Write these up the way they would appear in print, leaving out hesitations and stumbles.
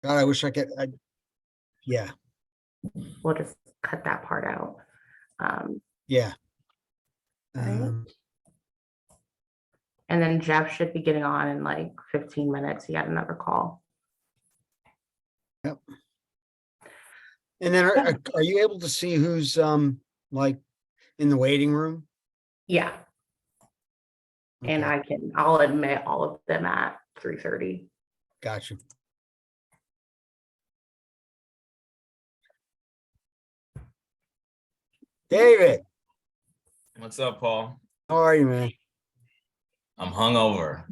God, I wish I could. Yeah, We'll just cut that part out. yeah. Right. And then Jeff should be getting on in like 15 minutes. He had another call. Yep. And then are you able to see who's like in the waiting room? Yeah. Okay. And I'll admit all of them at 3:30. Gotcha. David, What's up, Paul? how are you, man? I'm hungover.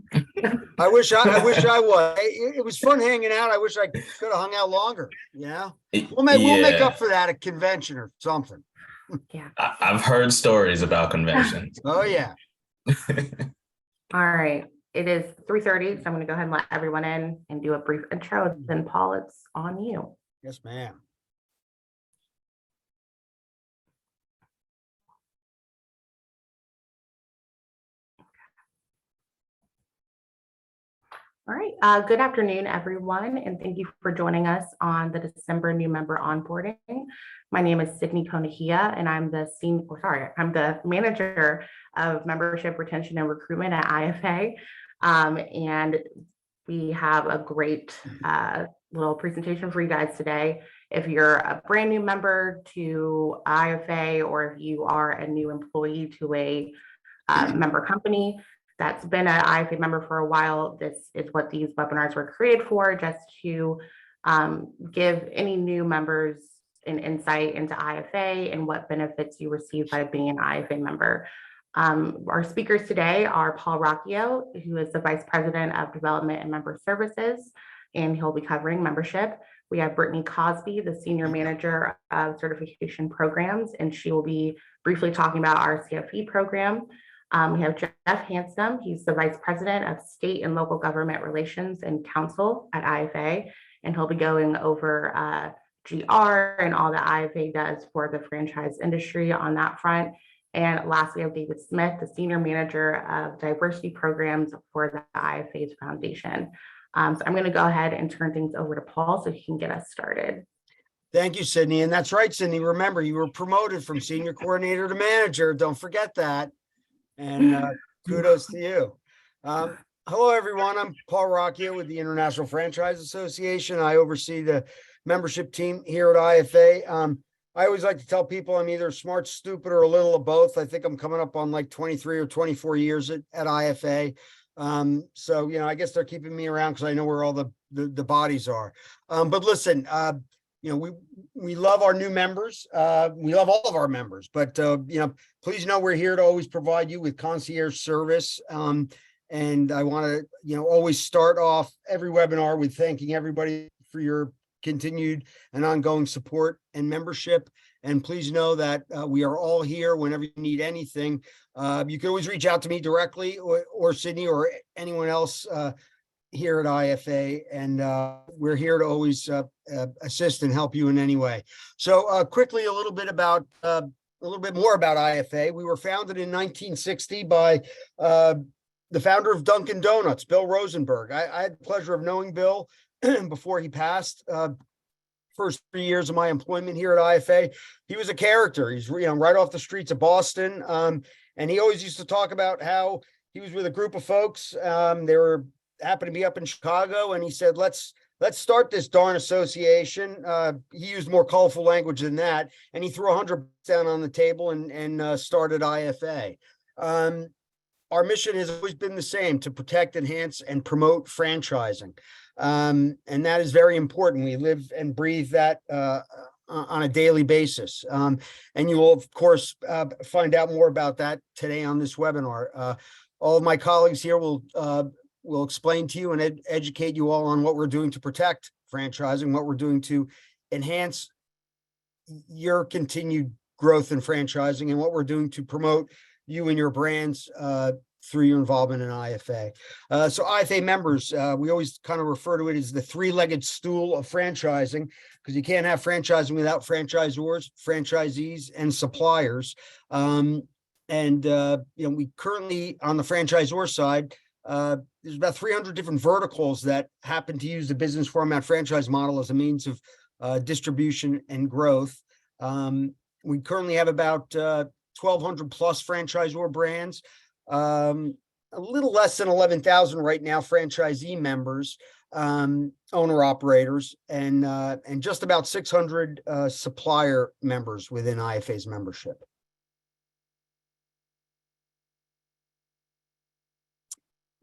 I wish I was. It was fun hanging out. I wish I could have hung out longer. You know, we'll make up for that at convention or something. Yeah. I've heard stories about conventions. Oh yeah. All right. It is 3:30, so I'm going to go ahead and let everyone in and do a brief intro. Then Paul, it's on you. Yes, ma'am. All right. Good afternoon, everyone, and thank you for joining us on the December new member onboarding. My name is Sydney Konahia, and I'm the manager of membership retention and recruitment at IFA. And we have a great little presentation for you guys today. If you're a brand new member to IFA, or if you are a new employee to a member company that's been an IFA member for a while, this is what these webinars were created for, just to give any new members an insight into IFA and what benefits you receive by being an IFA member. Our speakers today are Paul Rocchio, who is the Vice President of Development and Member Services, and he'll be covering membership. We have Brittany Cosby, the Senior Manager of Certification Programs, and she will be briefly talking about our CFE program. We have Jeff Handsome. He's the Vice President of State and Local Government Relations and Council at IFA, and he'll be going over GR and all that IFA does for the franchise industry on that front. And lastly, we have David Smith, the Senior Manager of Diversity Programs for the IFA's Foundation. So I'm going to go ahead and turn things over to Paul so he can get us started. Thank you, Sydney. And that's right, Sydney. Remember, you were promoted from senior coordinator to manager. Don't forget that. And kudos to you. Hello, everyone. I'm Paul Rocchio with the International Franchise Association. I oversee the membership team here at IFA. I always like to tell people I'm either smart, stupid, or a little of both. I think I'm coming up on like 23 or 24 years at IFA. So, you know, I guess they're keeping me around because I know where all the bodies are. But listen, you know, we love our new members. We love all of our members, but, you know, please know we're here to always provide you with concierge service. And I want to, you know, always start off every webinar with thanking everybody for your continued and ongoing support and membership. And please know that we are all here whenever you need anything. You can always reach out to me directly or Sydney or anyone else here at IFA, and we're here to always assist and help you in any way. So quickly, a little bit more about IFA. We were founded in 1960 by the founder of Dunkin' Donuts, Bill Rosenberg. I had the pleasure of knowing Bill before he passed. First 3 years of my employment here at IFA, he was a character. He's, you know, right off the streets of Boston, and he always used to talk about how he was with a group of folks. They were happened to be up in Chicago, and he said, let's start this darn association. He used more colorful language than that, and he threw $100 down on the table and started IFA. Our mission has always been the same: to protect, enhance, and promote franchising. And that is very important. We live and breathe that on a daily basis. And you will, of course, find out more about that today on this webinar. All of my colleagues here will explain to you and educate you all on what we're doing to protect franchising, what we're doing to enhance your continued growth in franchising, and what we're doing to promote you and your brands through your involvement in IFA. So IFA members, we always kind of refer to it as the three-legged stool of franchising, because you can't have franchising without franchisors, franchisees, and suppliers. You know, we currently, on the franchisor side, There's about 300 different verticals that happen to use the business format franchise model as a means of distribution and growth. We currently have about 1,200 plus franchisor brands, a little less than 11,000 right now franchisee members, owner operators, and just about 600 supplier members within IFA's membership.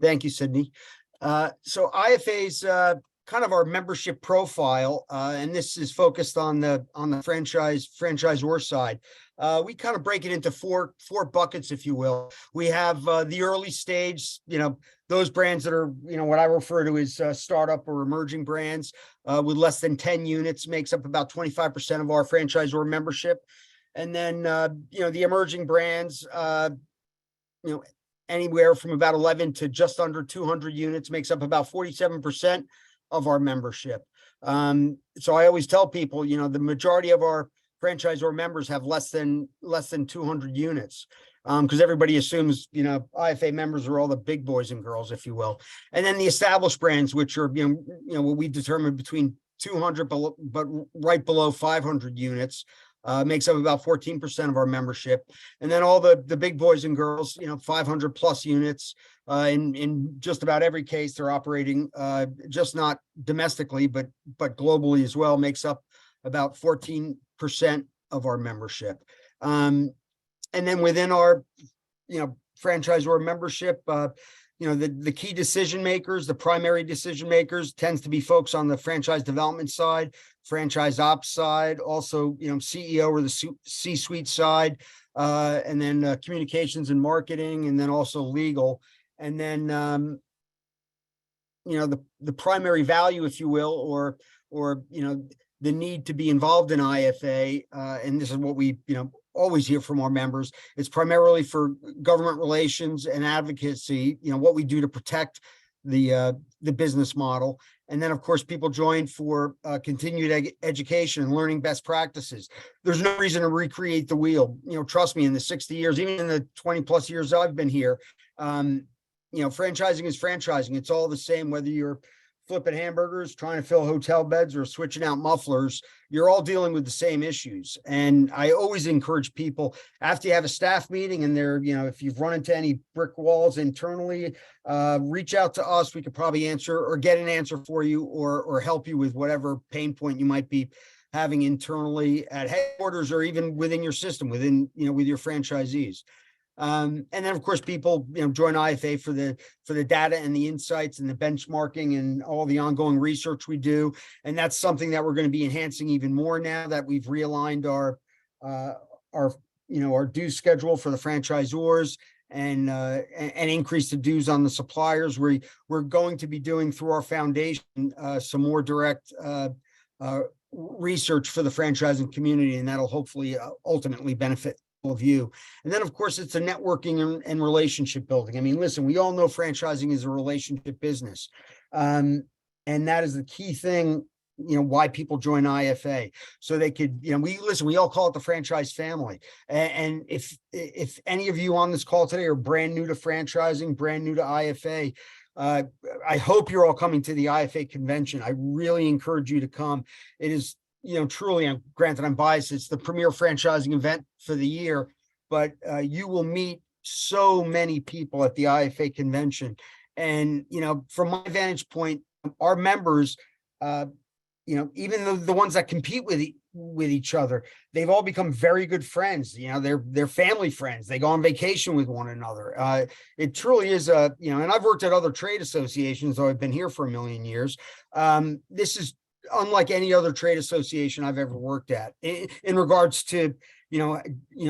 Thank you, Sydney. So IFA's kind of our membership profile, and this is focused on the franchisor side. We kind of break it into four buckets, if you will. We have the early stage, those brands that are, what I refer to as startup or emerging brands with less than 10 units, makes up about 25% of our franchisor membership. And then, the emerging brands, anywhere from about 11 to just under 200 units, makes up about 47% of our membership. So I always tell people, the majority of our franchisor members have less than 200 units, because everybody assumes, IFA members are all the big boys and girls, if you will. And then the established brands, which are, what we determined between 200, but right below 500 units, makes up about 14% of our membership. And then all the big boys and girls, 500 plus units, in just about every case, they're operating, just not domestically, but globally as well, makes up about 14% of our membership. And then within our, franchisor membership, the key decision makers, the primary decision makers, tends to be folks on the franchise development side, franchise ops side, also, CEO or the C-suite side, and then communications and marketing, and then also legal. And then, the primary value, if you will, or the need to be involved in IFA, and this is what we, always hear from our members. It's primarily for government relations and advocacy, what we do to protect the business model. And then, of course, people join for continued education and learning best practices. There's no reason to recreate the wheel. Trust me, in the 60 years, even in the 20 plus years I've been here, franchising is franchising. It's all the same, whether you're flipping hamburgers, trying to fill hotel beds, or switching out mufflers. You're all dealing with the same issues. And I always encourage people, after you have a staff meeting and they're, if you've run into any brick walls internally, reach out to us. We could probably answer or get an answer for you, or help you with whatever pain point you might be having internally at headquarters, or even within your system, within, with your franchisees. And then, of course, people, join IFA for the data and the insights and the benchmarking and all the ongoing research we do. And that's something that we're going to be enhancing even more now that we've realigned our due schedule for the franchisors, and increase the dues on the suppliers. We're going to be doing through our foundation some more direct research for the franchising community, and that'll hopefully ultimately benefit of you. And then, of course, it's a networking and relationship building. I mean, listen, we all know franchising is a relationship business. And that is the key thing, why people join IFA. So they could, we all call it the franchise family. And if any of you on this call today are brand new to franchising, brand new to IFA, I hope you're all coming to the IFA convention. I really encourage you to come. It is, truly, granted I'm biased, it's the premier franchising event for the year, but you will meet so many people at the IFA convention. And, from my vantage point, our members, even the ones that compete with each other, they've all become very good friends. They're family friends. They go on vacation with one another. It truly is and I've worked at other trade associations, though I've been here for a million years. This is unlike any other trade association I've ever worked at in regards to,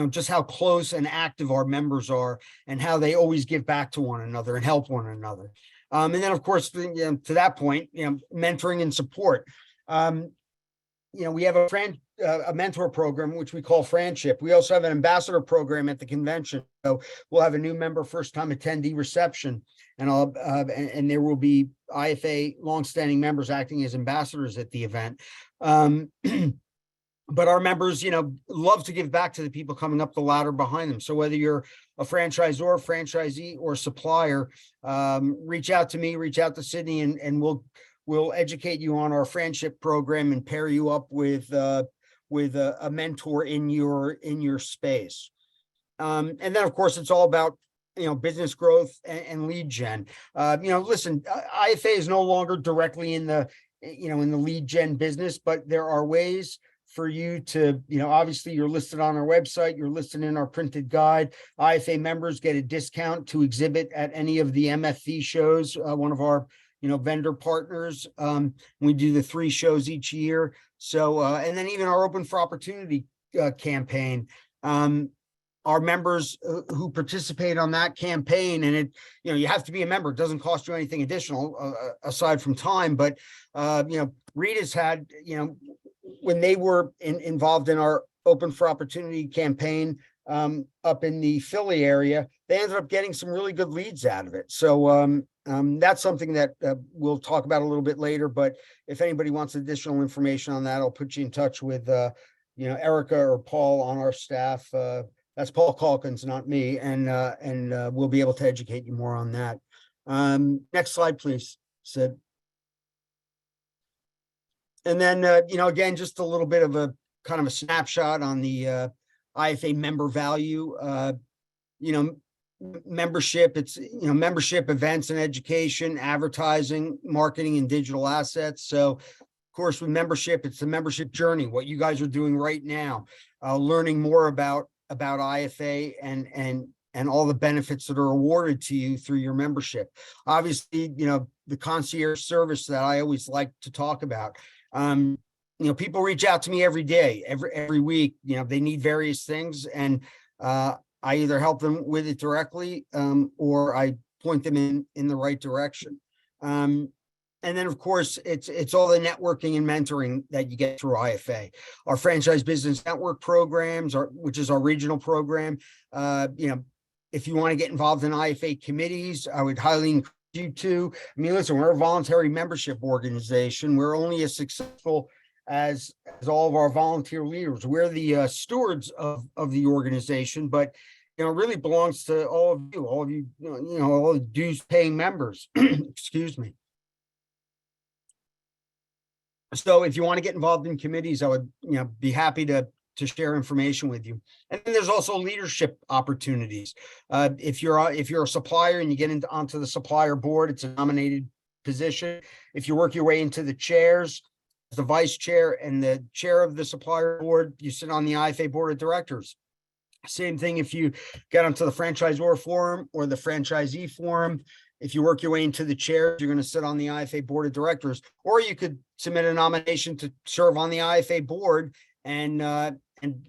just how close and active our members are, and how they always give back to one another and help one another. And then, of course, to that point, mentoring and support. We have a mentor program, which we call Friendship. We also have an ambassador program at the convention. So we'll have a new member first-time attendee reception, and and there will be IFA longstanding members acting as ambassadors at the event. But our members, love to give back to the people coming up the ladder behind them. So whether you're a franchisor, franchisee, or supplier, reach out to me, reach out to Sydney, and we'll educate you on our friendship program and pair you up with a mentor in your space. And then, of course, it's all about business growth and lead gen. Listen, IFA is no longer directly in the lead gen business, but there are ways for you to, obviously you're listed on our website, you're listed in our printed guide. IFA members get a discount to exhibit at any of the MFV shows, one of our vendor partners. We do the 3 shows each year. So, and then even our Open for Opportunity campaign. Our members who participate on that campaign, and you have to be a member. It doesn't cost you anything additional aside from time. But Rita's had, when they were involved in our Open for Opportunity campaign up in the Philly area, they ended up getting some really good leads out of it. So that's something that we'll talk about a little bit later. But if anybody wants additional information on that, I'll put you in touch with Erica or Paul on our staff. That's Paul Calkins, not me, and we'll be able to educate you more on that. Next slide, please, Sid. And then, again, just a little bit of a kind of a snapshot on the IFA member value. Membership, it's, membership, events and education, advertising, marketing, and digital assets. So, of course, with membership, it's the membership journey, what you guys are doing right now, learning more about IFA and all the benefits that are awarded to you through your membership. Obviously, the concierge service that I always like to talk about. People reach out to me every day, every week. They need various things, and I either help them with it directly, or I point them in the right direction. And then, of course, it's all the networking and mentoring that you get through IFA. Our Franchise Business Network programs, which is our regional program. If you want to get involved in IFA committees, I would highly encourage you to. I mean, listen, we're a voluntary membership organization. We're only as successful as all of our volunteer leaders. We're the stewards of the organization, but it really belongs to all of you, all the dues paying members. Excuse me. So if you want to get involved in committees, I would, be happy to share information with you. And then there's also leadership opportunities. If you're a supplier and you get onto the supplier board, it's a nominated position. If you work your way into the chairs, the vice chair and the chair of the supplier board, you sit on the IFA board of directors. Same thing if you get onto the franchisor forum or the franchisee forum. If you work your way into the chair, you're going to sit on the IFA board of directors, or you could submit a nomination to serve on the IFA board. And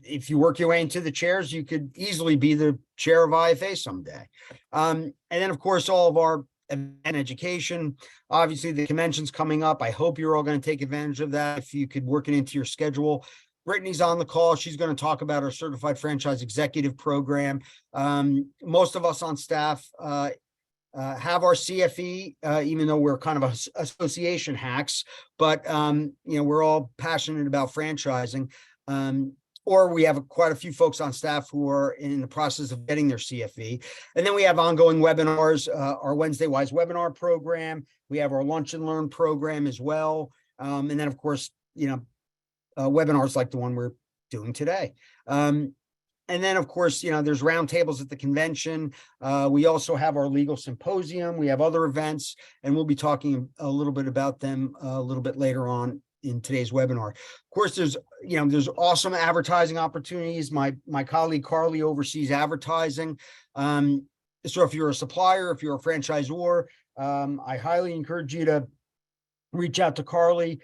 if you work your way into the chairs, you could easily be the chair of IFA someday. And then, of course, all of our event education, obviously the convention's coming up. I hope you're all going to take advantage of that. If you could work it into your schedule. Brittany's on the call. She's going to talk about our Certified Franchise Executive Program. Most of us on staff have our CFE, even though we're kind of association hacks, but we're all passionate about franchising. Or we have quite a few folks on staff who are in the process of getting their CFE. And then we have ongoing webinars, our Wednesday Wise webinar program. We have our Lunch and Learn program as well. And then, of course, webinars like the one we're doing today. And then, of course, there's roundtables at the convention. We also have our legal symposium. We have other events, and we'll be talking a little bit about them a little bit later on in today's webinar. Of course, there's awesome advertising opportunities. My colleague Carly oversees advertising. So if you're a supplier, if you're a franchisor, I highly encourage you to reach out to Carly.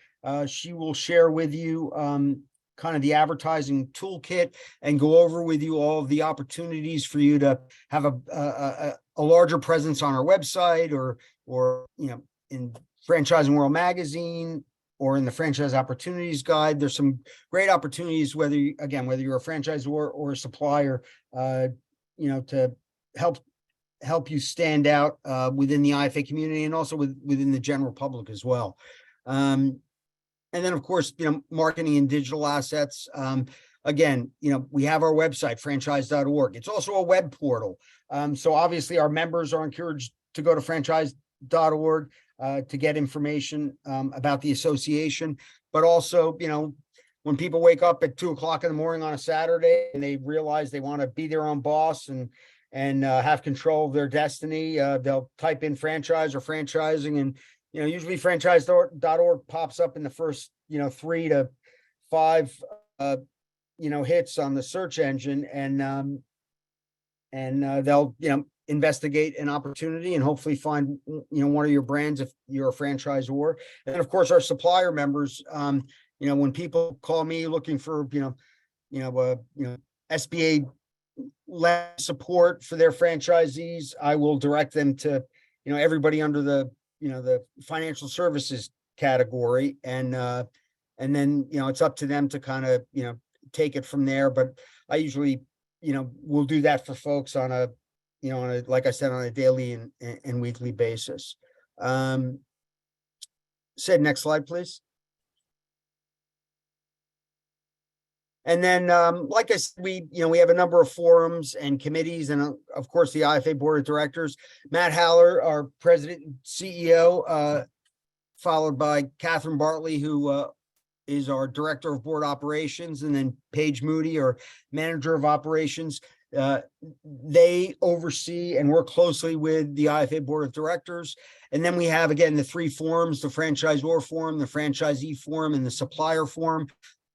She will share with you kind of the advertising toolkit and go over with you all of the opportunities for you to have a larger presence on our website or in Franchising World Magazine or in the Franchise Opportunities Guide. There's some great opportunities, whether you're a franchisor or a supplier, to help you stand out within the IFA community and also within the general public as well. And then, of course, marketing and digital assets. again, we have our website, franchise.org. It's also a web portal. So obviously our members are encouraged to go to franchise.org to get information about the association. But also, when people wake up at 2:00 in the morning on a Saturday and they realize they want to be their own boss and have control of their destiny, they'll type in franchise or franchising, and usually franchise.org pops up in the first 3 to 5 hits on the search engine, and they'll investigate an opportunity and hopefully find one of your brands if you're a franchisor. And then of course our supplier members, when people call me looking for SBA support for their franchisees, I will direct them to everybody under the financial services category, and then it's up to them to kind of take it from there. But I usually will do that for folks on a like I said, on a daily and weekly basis. Sid, next slide, please. And then, like I said, we have a number of forums and committees, and of course the IFA Board of Directors. Matt Haller, our President and CEO, followed by Catherine Bartley, who is our Director of Board Operations, and then Paige Moody, our Manager of Operations. They oversee and work closely with the IFA Board of Directors. And then we have, again, the 3 forums: the Franchisor Forum, the Franchisee Forum, and the Supplier Forum.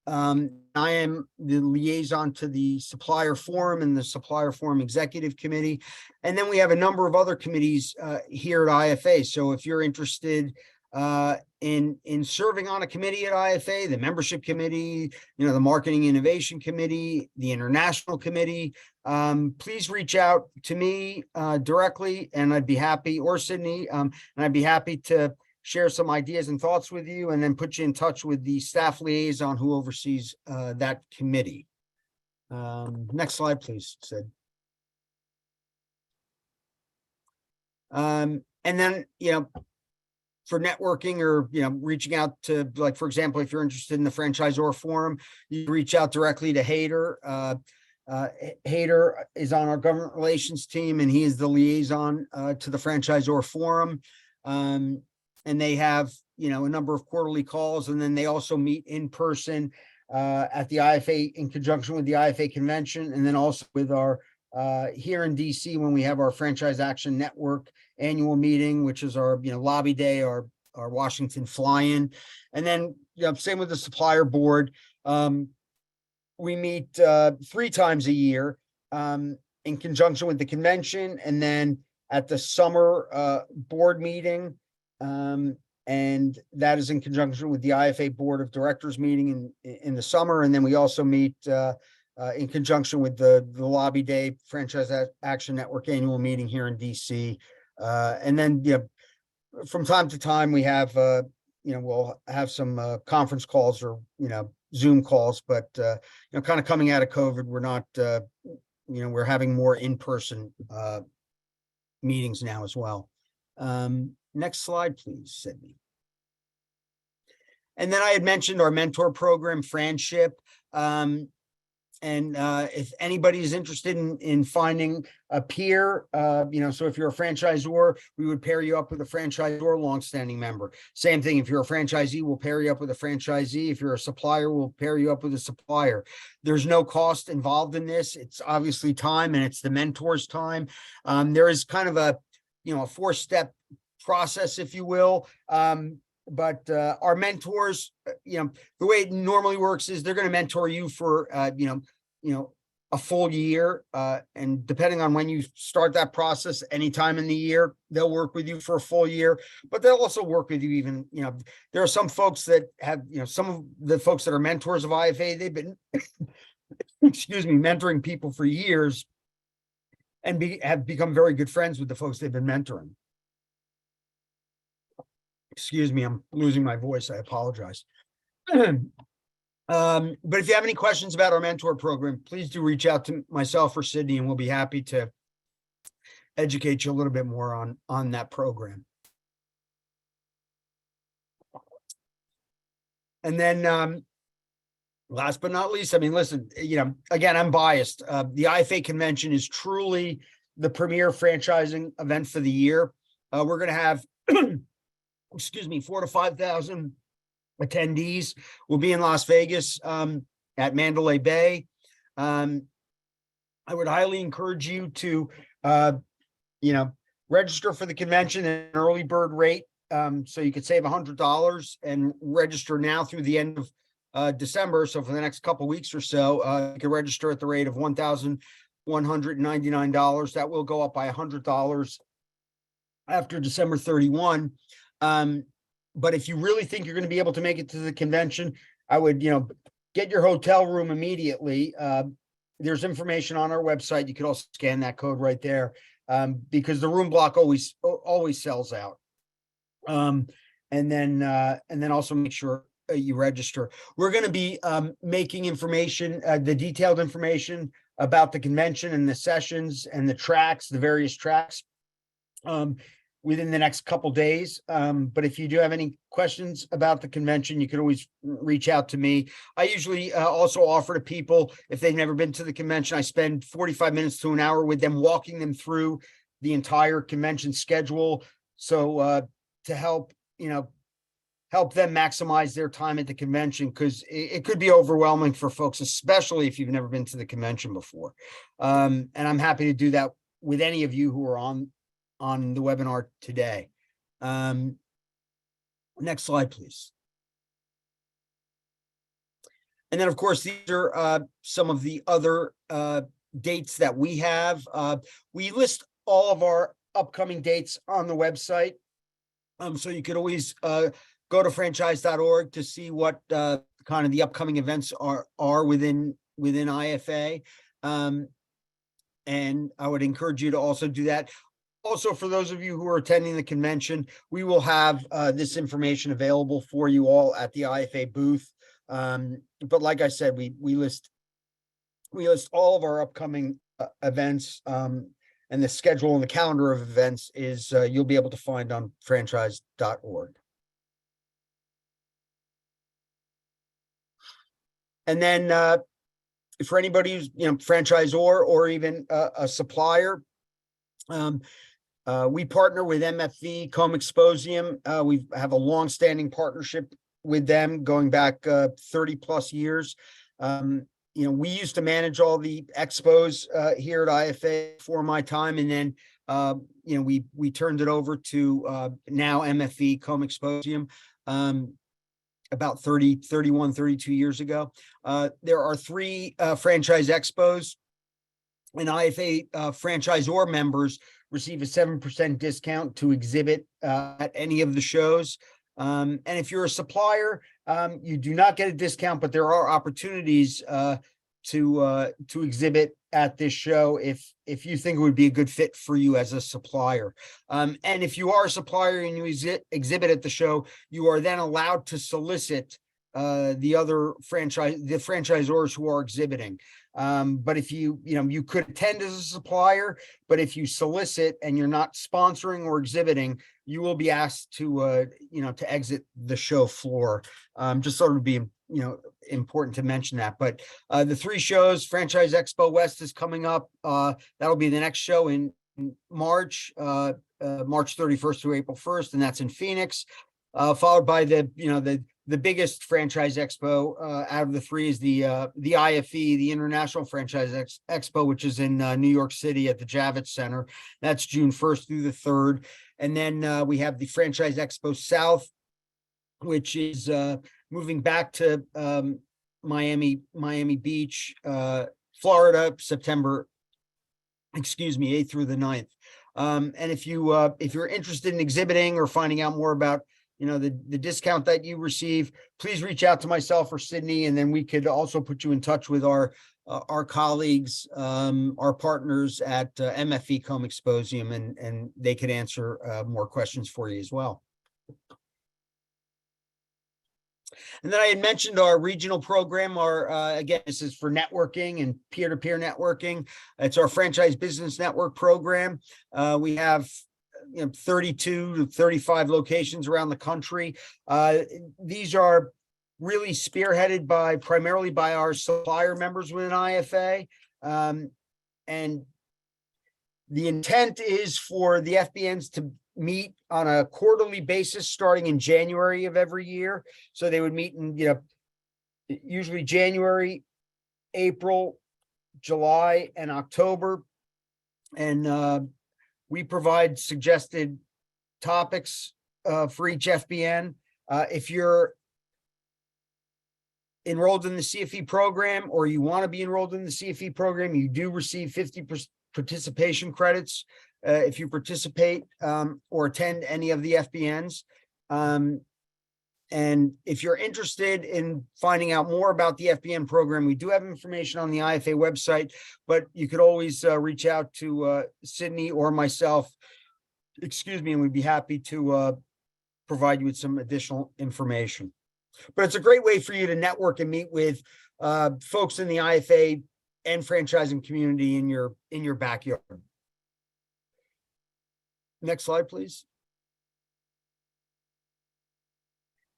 I am the liaison to the Supplier Forum and the Supplier Forum Executive Committee. And then we have a number of other committees here at IFA. So if you're interested in serving on a committee at IFA, the Membership Committee, the Marketing Innovation Committee, the International Committee, please reach out to me directly, and I'd be happy, or Sydney, and I'd be happy to share some ideas and thoughts with you, and then put you in touch with the staff liaison who oversees that committee. Next slide, please, Sid. And then, for networking or, reaching out to, like, for example, if you're interested in the Franchisor Forum, you reach out directly to Hader. Hader is on our government relations team, and he is the liaison to the Franchisor Forum. And they have, a number of quarterly calls, and then they also meet in person at the IFA in conjunction with the IFA convention, and then also with our here in DC when we have our Franchise Action Network annual meeting, which is our lobby day, our Washington fly-in. And then same with the supplier board. We meet 3 times a year in conjunction with the convention, and then at the summer board meeting. And that is in conjunction with the IFA Board of Directors meeting in the summer. And then we also meet in conjunction with the Lobby Day Franchise Action Network annual meeting here in DC. And then, from time to time we have, we'll have some conference calls or, Zoom calls, but, kind of coming out of COVID, we're not, we're having more in-person meetings now as well. Next slide, please, Sydney. And then I had mentioned our mentor program, Friendship. And if anybody is interested in finding a peer, so if you're a franchisor, we would pair you up with a franchisor longstanding member. Same thing, if you're a franchisee, we'll pair you up with a franchisee. If you're a supplier, we'll pair you up with a supplier. There's no cost involved in this. It's obviously time, and it's the mentor's time. There is kind of a 4-step process, if you will. But our mentors, the way it normally works is they're going to mentor you for, a full year. And depending on when you start that process, anytime in the year, they'll work with you for a full year, but they'll also work with you even, there are some folks that have, some of the folks that are mentors of IFA, they've been, excuse me, mentoring people for years and have become very good friends with the folks they've been mentoring. Excuse me, I'm losing my voice. I apologize. But if you have any questions about our mentor program, please do reach out to myself or Sydney, and we'll be happy to educate you a little bit more on that program. And then Last but not least, I mean, listen, again, I'm biased. The IFA convention is truly the premier franchising event for the year. We're going to have, excuse me, 4,000 to 5,000 attendees. We'll be in Las Vegas at Mandalay Bay. I would highly encourage you to, register for the convention at an early bird rate. So you could save $100 and register now through the end of December. So for the next couple of weeks or so, you can register at the rate of $1,199. That will go up by $100 after December 31. But if you really think you're going to be able to make it to the convention, I would, get your hotel room immediately. There's information on our website. You could also scan that code right there, because the room block always sells out. And then also make sure you register. We're going to be making information, the detailed information about the convention and the sessions and the tracks, the various tracks, within the next couple days. But if you do have any questions about the convention, you can always reach out to me. I usually also offer to people, if they've never been to the convention, I spend 45 minutes to an hour with them, walking them through the entire convention schedule. So to help them maximize their time at the convention, because it could be overwhelming for folks, especially if you've never been to the convention before. And I'm happy to do that with any of you who are on the webinar today. Next slide, please. And then, of course, these are some of the other dates that we have. We list all of our upcoming dates on the website. So you could always go to franchise.org to see what kind of the upcoming events are within IFA. And I would encourage you to also do that. Also, for those of you who are attending the convention, we will have this information available for you all at the IFA booth. But like I said, we list all of our upcoming events, and the schedule and the calendar of events is you'll be able to find on franchise.org. And then for anybody who's franchisor or even a supplier, we partner with MFV Comexposium. We have a long-standing partnership with them going back 30 plus years. We used to manage all the expos here at IFA for my time, and then we turned it over to now MFV Comexposium about 32 years ago. There are 3 franchise expos, and IFA franchisor members receive a 7% discount to exhibit at any of the shows. And if you're a supplier, you do not get a discount, but there are opportunities to exhibit at this show if you think it would be a good fit for you as a supplier. And if you are a supplier and you exhibit at the show, you are then allowed to solicit the franchisors who are exhibiting. But if you could attend as a supplier, but if you solicit and you're not sponsoring or exhibiting, you will be asked to exit the show floor. Just sort of be, important to mention that. But the 3 shows, Franchise Expo West is coming up. That'll be the next show in March, March 31st through April 1st, and that's in Phoenix. Followed by the biggest franchise expo out of the 3 is the IFE, the International Franchise Expo, which is in New York City at the Javits Center. That's June 1st through the 3rd. And then we have the Franchise Expo South, which is moving back to Miami Beach, Florida, September 8th through the 9th. And if you're interested in exhibiting or finding out more about the discount that you receive, please reach out to myself or Sydney, and then we could also put you in touch with our colleagues, our partners at MFE Comexposium, and they could answer more questions for you as well. And then I had mentioned our regional program. Again, this is for networking and peer-to-peer networking. It's our Franchise Business Network program. We have 32 to 35 locations around the country. These are really spearheaded primarily by our supplier members within IFA. And the intent is for the FBNs to meet on a quarterly basis starting in January of every year. So they would meet in, usually January, April, July, and October. And we provide suggested topics for each FBN. If you're enrolled in the CFE program or you want to be enrolled in the CFE program, you do receive 50% participation credits if you participate or attend any of the FBNs. And if you're interested in finding out more about the FBN program, we do have information on the IFA website, but you could always reach out to Sydney or myself, and we'd be happy to provide you with some additional information. But it's a great way for you to network and meet with folks in the IFA and franchising community in your backyard. Next slide, please.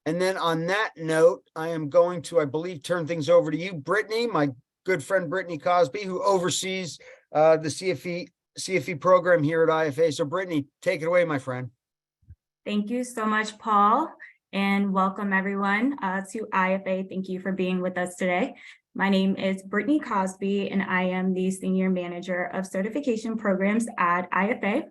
And then on that note, I am going to, I believe, turn things over to you, Brittany, my good friend Brittany Cosby, who oversees the CFE program here at IFA. So Brittany, take it away, my friend. Thank you so much, Paul, and welcome everyone to IFA. Thank you for being with us today. My name is Brittany Cosby, and I am the Senior Manager of Certification Programs at IFA.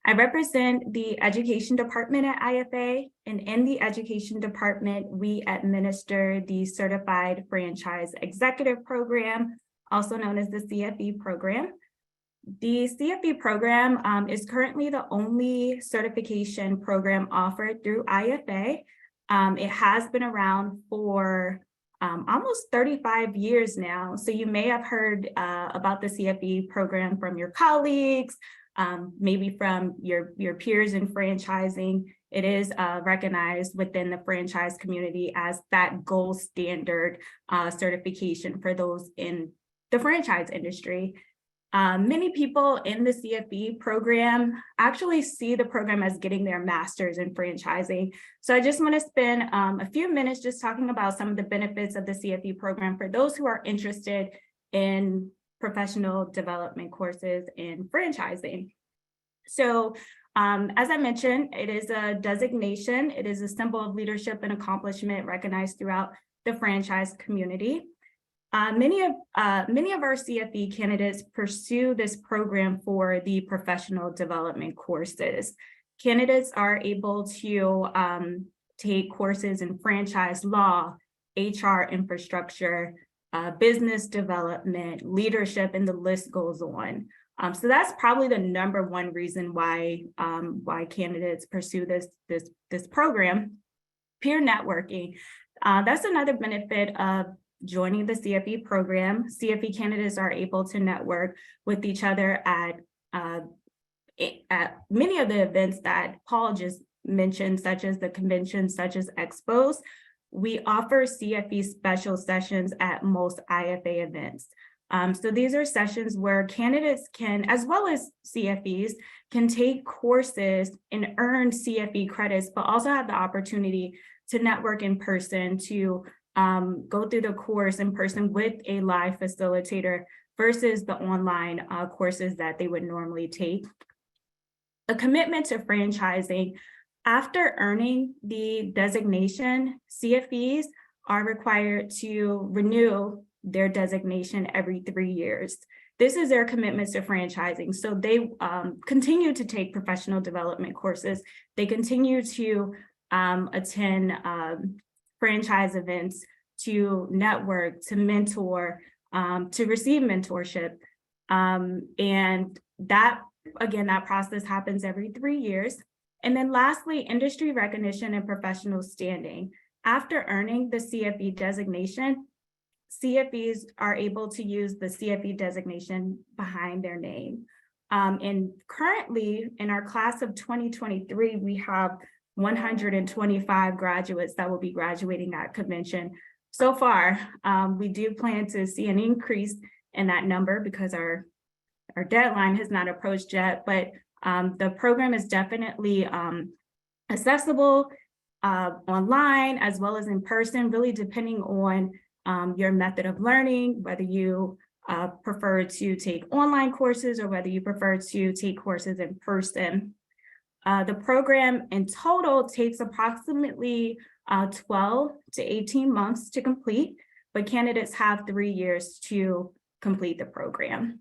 I represent the Education Department at IFA, and in the Education Department, we administer the Certified Franchise Executive Program, also known as the CFE program. The CFE program is currently the only certification program offered through IFA. It has been around for almost 35 years now. So you may have heard about the CFE program from your colleagues, maybe from your peers in franchising. It is recognized within the franchise community as that gold standard certification for those in the franchise industry. Many people in the CFE program actually see the program as getting their master's in franchising. So I just want to spend a few minutes just talking about some of the benefits of the CFE program for those who are interested in professional development courses in franchising. So as I mentioned, it is a designation. It is a symbol of leadership and accomplishment recognized throughout the franchise community. Many of our CFE candidates pursue this program for the professional development courses. Candidates are able to take courses in franchise law, HR infrastructure, business development, leadership, and the list goes on. So that's probably the number one reason why candidates pursue this program. Peer networking. That's another benefit of joining the CFE program. CFE candidates are able to network with each other at many of the events that Paul just mentioned, such as the conventions, such as expos. We offer CFE special sessions at most IFA events. So these are sessions where candidates can, as well as CFEs, can take courses and earn CFE credits, but also have the opportunity to network in person, to go through the course in person with a live facilitator versus the online courses that they would normally take. A commitment to franchising. After earning the designation, CFEs are required to renew their designation every 3 years. This is their commitment to franchising. So they continue to take professional development courses. They continue to attend franchise events, to network, to mentor, to receive mentorship. And that, again, that process happens every 3 years. And then lastly, industry recognition and professional standing. After earning the CFE designation, CFEs are able to use the CFE designation behind their name. And currently in our class of 2023, we have 125 graduates that will be graduating at convention. So far, we do plan to see an increase in that number because our deadline has not approached yet, but the program is definitely accessible. online as well as in person, really depending on your method of learning, whether you prefer to take online courses or whether you prefer to take courses in person. The program in total takes approximately 12 to 18 months to complete, but candidates have 3 years to complete the program.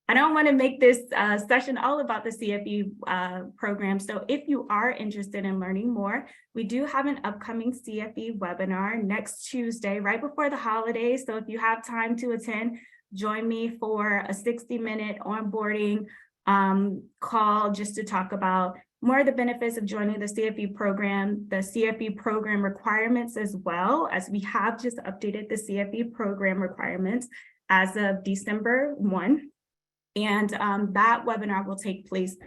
I don't want to make this session all about the CFE program. So if you are interested in learning more, we do have an upcoming CFE webinar next Tuesday, right before the holidays. So if you have time to attend, join me for a 60-minute onboarding call just to talk about more of the benefits of joining the CFE program, the CFE program requirements, as well as we have just updated the CFE program requirements as of December 1. And that webinar will take place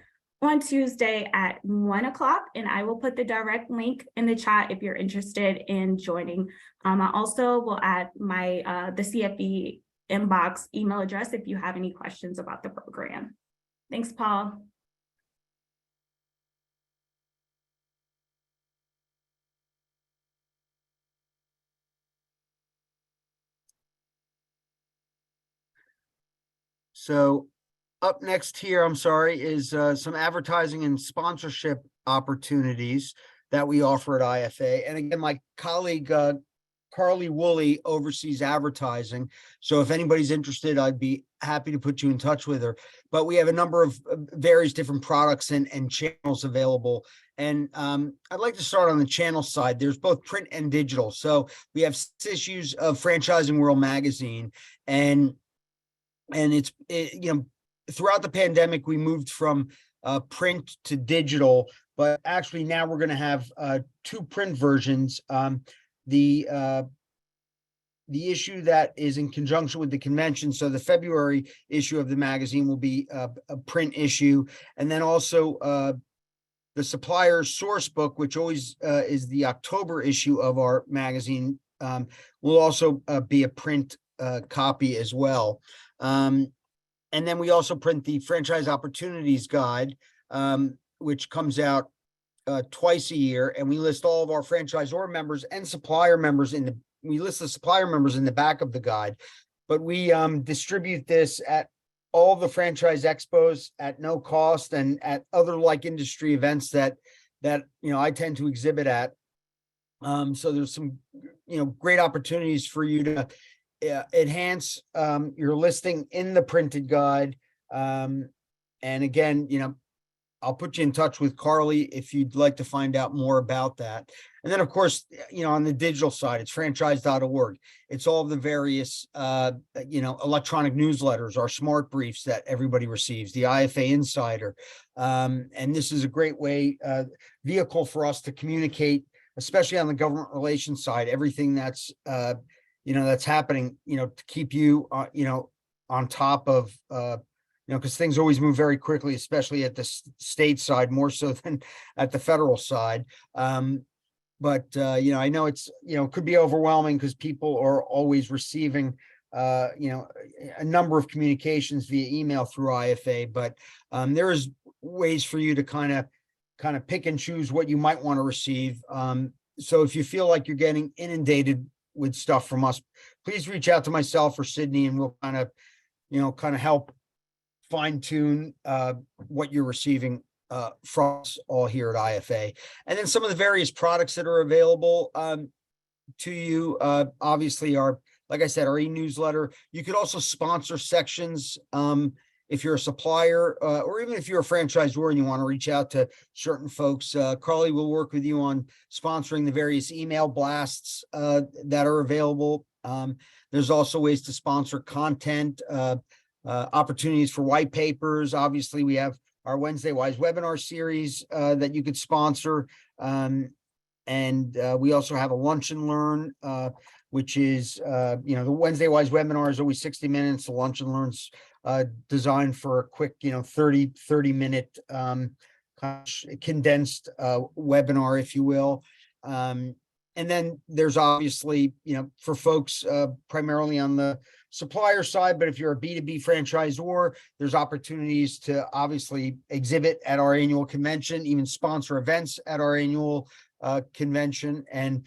on Tuesday at 1 o'clock, and I will put the direct link in the chat if you're interested in joining. I also will add my the CFE inbox email address if you have any questions about the program. Thanks, Paul. So up next here, I'm sorry, is some advertising and sponsorship opportunities that we offer at IFA. And again, my colleague, Carly Woolley, oversees advertising. So if anybody's interested, I'd be happy to put you in touch with her. But we have a number of various different products and channels available. And I'd like to start on the channel side. There's both print and digital. So we have 6 issues of Franchising World magazine, and it's you know, throughout the pandemic, we moved from print to digital, but actually now we're going to have 2 print versions. The issue that is in conjunction with the convention, so the February issue of the magazine will be a print issue, and then also the supplier source book, which always is the October issue of our magazine, will also be a print copy as well. And then we also print the Franchise Opportunities Guide, which comes out twice a year, and we list all of our franchisor members and supplier members we list the supplier members in the back of the guide, but we distribute this at all the franchise expos at no cost and at other like industry events that I tend to exhibit at. So there's some great opportunities for you to enhance your listing in the printed guide. And again, I'll put you in touch with Carly if you'd like to find out more about that. And then, of course, on the digital side, it's franchise.org. It's all of the various, electronic newsletters, our smart briefs that everybody receives, the IFA Insider. And this is a great vehicle for us to communicate, especially on the government relations side, everything that's, that's happening, to keep you, on top of, because things always move very quickly, especially at the state side, more so than at the federal side. But I know it's, could be overwhelming because people are always receiving, a number of communications via email through IFA, but there is ways for you to kind of pick and choose what you might want to receive. So if you feel like you're getting inundated with stuff from us, please reach out to myself or Sydney, and we'll kind of help fine tune what you're receiving from us all here at IFA. And then some of the various products that are available to you, obviously are, like I said, our e-newsletter. You could also sponsor sections if you're a supplier or even if you're a franchisor and you want to reach out to certain folks. Carly will work with you on sponsoring the various email blasts that are available. There's also ways to sponsor content, opportunities for white papers. Obviously, we have our Wednesday Wise webinar series that you could sponsor. And we also have a lunch and learn, which is, the Wednesday Wise webinar is always 60 minutes. The lunch and learn's designed for a quick, 30-minute condensed webinar, if you will. And then there's obviously, for folks primarily on the supplier side, but if you're a B2B franchisor, there's opportunities to obviously exhibit at our annual convention, even sponsor events at our annual convention. And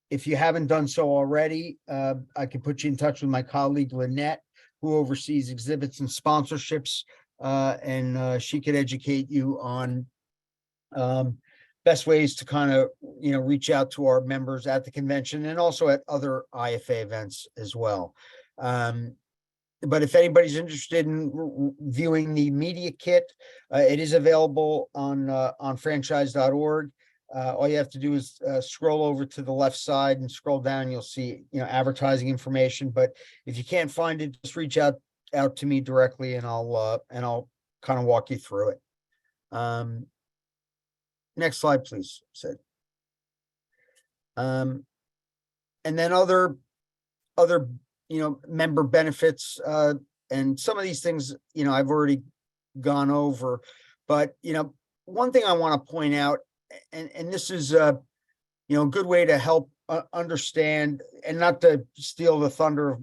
if you haven't done so already, I can put you in touch with my colleague Lynette, who oversees exhibits and sponsorships, and she could educate you on best ways to kind of, reach out to our members at the convention and also at other IFA events as well. But if anybody's interested in viewing the media kit, it is available on franchise.org. All you have to do is scroll over to the left side and scroll down. You'll see, advertising information. But if you can't find it, just reach out to me directly, and I'll kind of walk you through it. Next slide, please, Sid. And then other member benefits, and some of these things, I've already gone over, but, one thing I want to point out, and this is a good way to help understand, and not to steal the thunder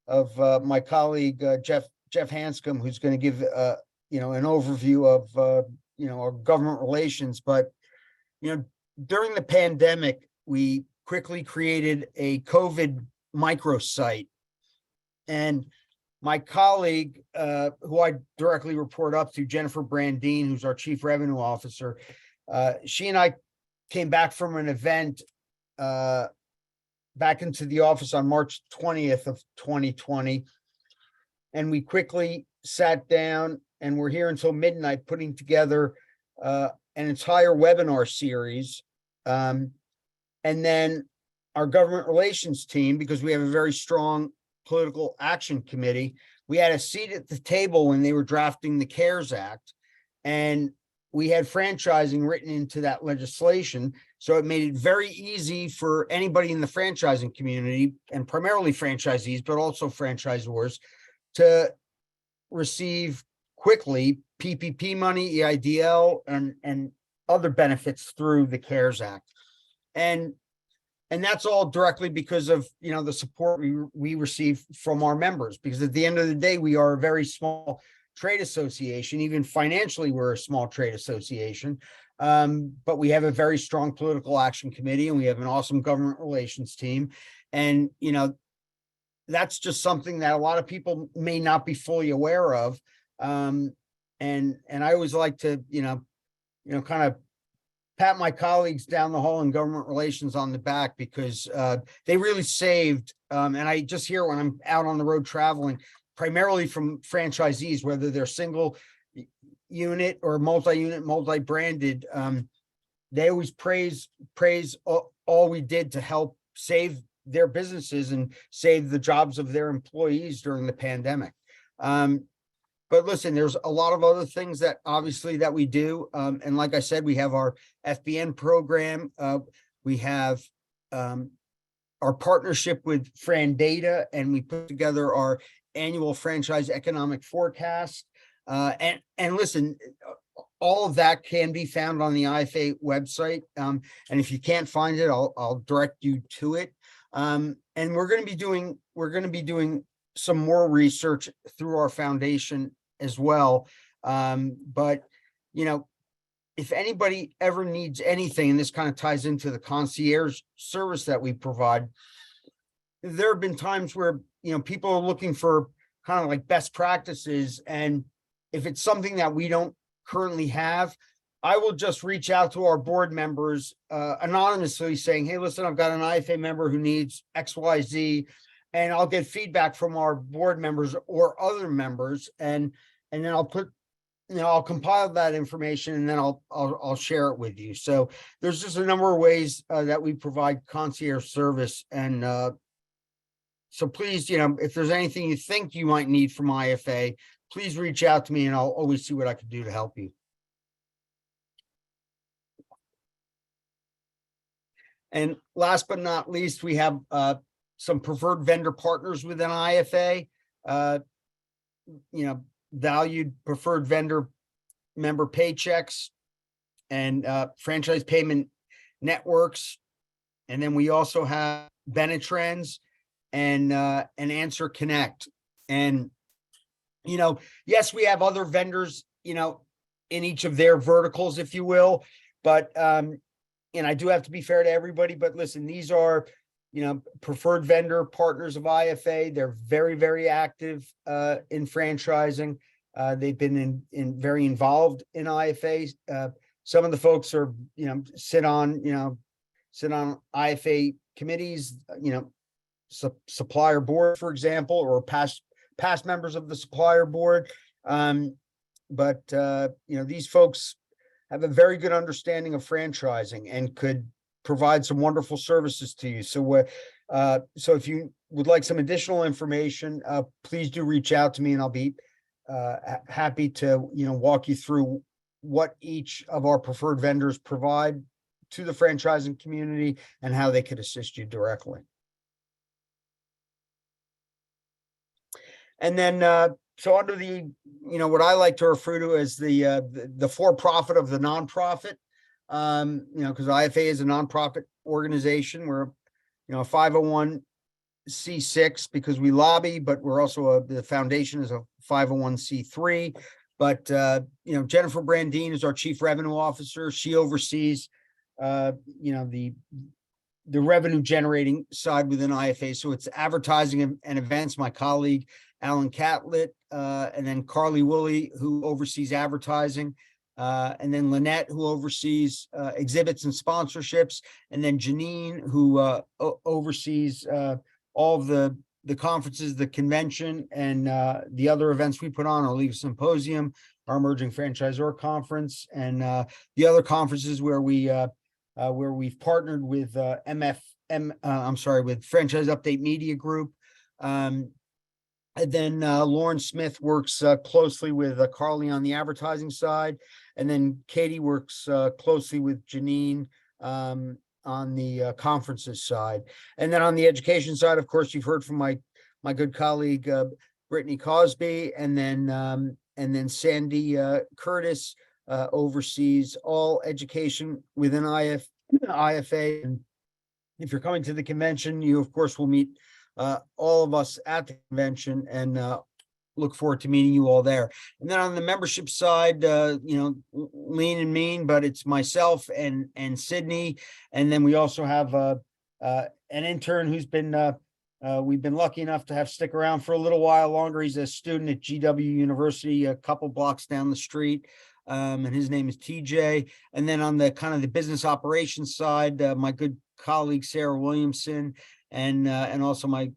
of my colleague, Jeff Hanscom, who's going to give, an overview of, our government relations. But, during the pandemic, we quickly created a COVID microsite, and my colleague, who I directly report up to, Jennifer Brandine, who's our Chief Revenue Officer, she and I came back from an event back into the office on March 20th of 2020, and we quickly sat down, and we're here until midnight putting together an entire webinar series. And then our government relations team, because we have a very strong political action committee, we had a seat at the table when they were drafting the CARES Act, and we had franchising written into that legislation. So it made it very easy for anybody in the franchising community, and primarily franchisees, but also franchisors, to receive quickly PPP money, EIDL, and other benefits through the CARES Act. And that's all directly because of, the support we receive from our members, because at the end of the day, we are a very small trade association. Even financially, we're a small trade association. But we have a very strong political action committee, and we have an awesome government relations team. And, that's just something that a lot of people may not be fully aware of. And I always like to, kind of pat my colleagues down the hall in government relations on the back, because they really saved, and I just hear when I'm out on the road traveling, primarily from franchisees, whether they're single unit or multi-unit, multi-branded, they always praise all we did to help save their businesses and save the jobs of their employees during the pandemic. But listen, there's a lot of other things that obviously that we do. And like I said, we have our FBN program. We have our partnership with Fran Data, and we put together our annual franchise economic forecast. And listen, all of that can be found on the IFA website. And if you can't find it, I'll direct you to it. And we're going to be doing some more research through our foundation as well. But, if anybody ever needs anything, and this kind of ties into the concierge service that we provide, there have been times where, people are looking for kind of like best practices. And if it's something that we don't currently have, I will just reach out to our board members anonymously saying, hey, listen, I've got an IFA member who needs XYZ, and I'll get feedback from our board members or other members. And then I'll put, I'll compile that information, and then I'll share it with you. So there's just a number of ways that we provide concierge service. And so please, if there's anything you think you might need from IFA, please reach out to me, and I'll always see what I can do to help you. And last but not least, we have some preferred vendor partners within IFA, valued preferred vendor member paychecks and franchise payment networks. And then we also have Benetrends and Answer Connect. And, yes, we have other vendors, in each of their verticals, if you will. But, and I do have to be fair to everybody, but listen, these are, preferred vendor partners of IFA. They're very, very active in franchising. They've been very involved in IFA. Some of the folks are, sit on IFA committees, supplier board, for example, or past members of the supplier board. But these folks have a very good understanding of franchising and could provide some wonderful services to you. So, so if you would like some additional information, please do reach out to me, and I'll be happy to walk you through what each of our preferred vendors provide to the franchising community and how they could assist you directly. And then, so under the, what I like to refer to as the for-profit of the nonprofit, because IFA is a nonprofit organization. We're, a 501c6 because we lobby, but we're also the foundation is a 501c3. But, Jennifer Brandine is our Chief Revenue Officer. She oversees, the revenue generating side within IFA. So it's advertising and events. My colleague, Alan Catlett, and then Carly Woolley, who oversees advertising, and then Lynette, who oversees exhibits and sponsorships, and then Janine, who oversees all of the conferences, the convention, and the other events we put on, our League Symposium, our Emerging Franchisor Conference, and the other conferences where we've partnered with with Franchise Update Media Group. And then Lauren Smith works closely with Carly on the advertising side. And then Katie works closely with Janine on the conferences side. And then on the education side, of course, you've heard from my good colleague, Brittany Cosby, and then Sandy Curtis oversees all education within IFA. And if you're coming to the convention, you, of course, will meet all of us at the convention, and look forward to meeting you all there. And then on the membership side, lean and mean, but it's myself and Sydney. And then we also have an intern who's been, we've been lucky enough to have stick around for a little while longer. He's a student at GW University, a couple blocks down the street. And his name is TJ. And then on the kind of the business operations side, my good colleague, Sarah Williamson, and also my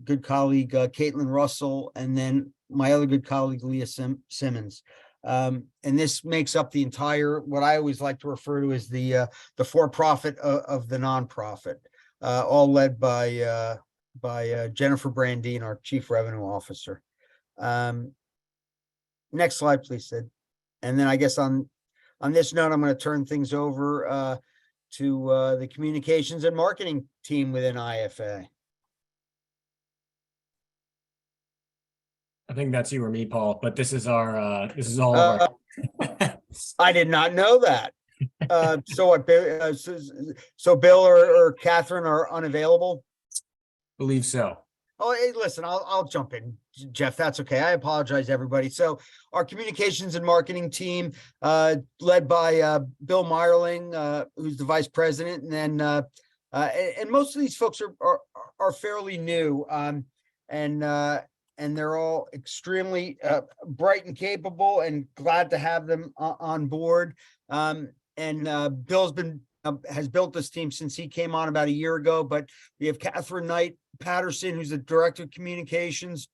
good colleague, Caitlin Russell, and then my other good colleague, Leah Simmons. And this makes up the entire, what I always like to refer to as the for-profit of the nonprofit, all led by Jennifer Brandine, our Chief Revenue Officer. Next slide, please, Sid. And then I guess on this note, I'm going to turn things over to the communications and marketing team within IFA. I think that's you or me, Paul, but this is our, this is all of our. I did not know that. So what, so Bill or Catherine are unavailable? Believe so. Oh, hey, listen, I'll jump in, Jeff. That's okay. I apologize, everybody. So our communications and marketing team, led by Bill Meyerling, who's the vice president, and then and most of these folks are fairly new, and they're all extremely bright and capable, and glad to have them on board. And Bill's been has built this team since he came on about a year ago. But we have Catherine Knight Patterson, who's the director of communications,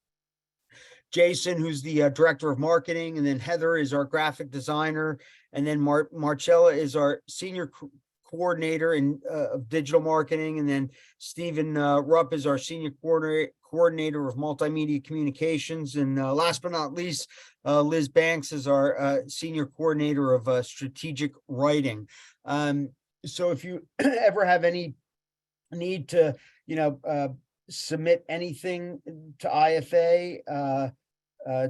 Jason, who's the director of marketing, and then Heather is our graphic designer, and then Marcella is our senior coordinator in of digital marketing, and then Stephen Rupp is our senior coordinator of multimedia communications, and last but not least, Liz Banks is our senior coordinator of strategic writing. So if you ever have any need to, submit anything to IFA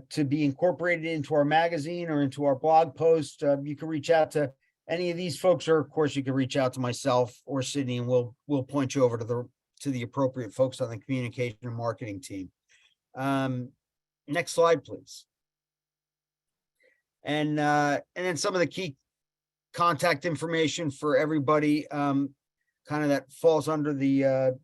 to be incorporated into our magazine or into our blog post, you can reach out to any of these folks, or of course you can reach out to myself or Sydney, and we'll point you over to the appropriate folks on the communication and marketing team. Next slide, please. And then some of the key contact information for everybody, kind of that falls under the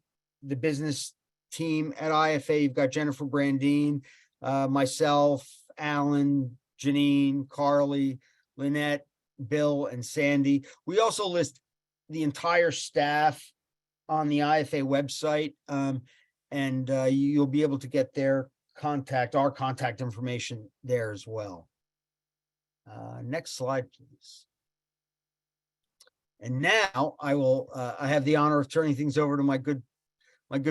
business team at IFA. You've got Jennifer Brandine, myself, Alan, Janine, Carly, Lynette, Bill, and Sandy. We also list the entire staff on the IFA website, and you'll be able to get our contact information there as well. Next slide, please. And now I have the honor of turning things over to my good